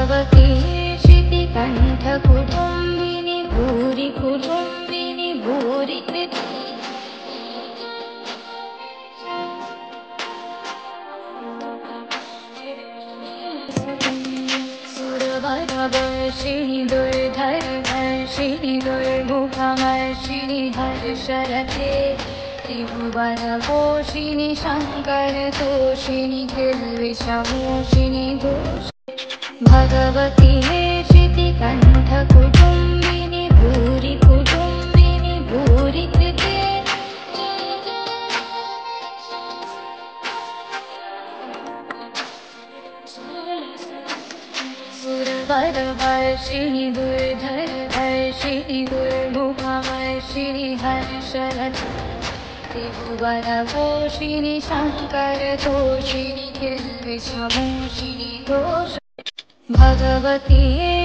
भगवती श्रुतिकण्ठकुटुम्बिनि भूरि कुटुम्बिनि भूरि सुरवरवर्षिणि दुर्धर्षिणि दुर्मुखमर्षिणि हर्षरते त्रिभुवनपोषिणि शङ्करतोषिणि किल्बिषमोषिणि भगवती श्रुतिकण्ठकुटुम्बिनि भूरि कुटुम्बिनि भूरि कृते सुरवरवर्षिणि दुर्धर्षिणि दुर्मुखमर्षिणि हर्षरते त्रिभुवनपोषिणि शङ्करतोषिणि किल्बिषमोषिणि भगवती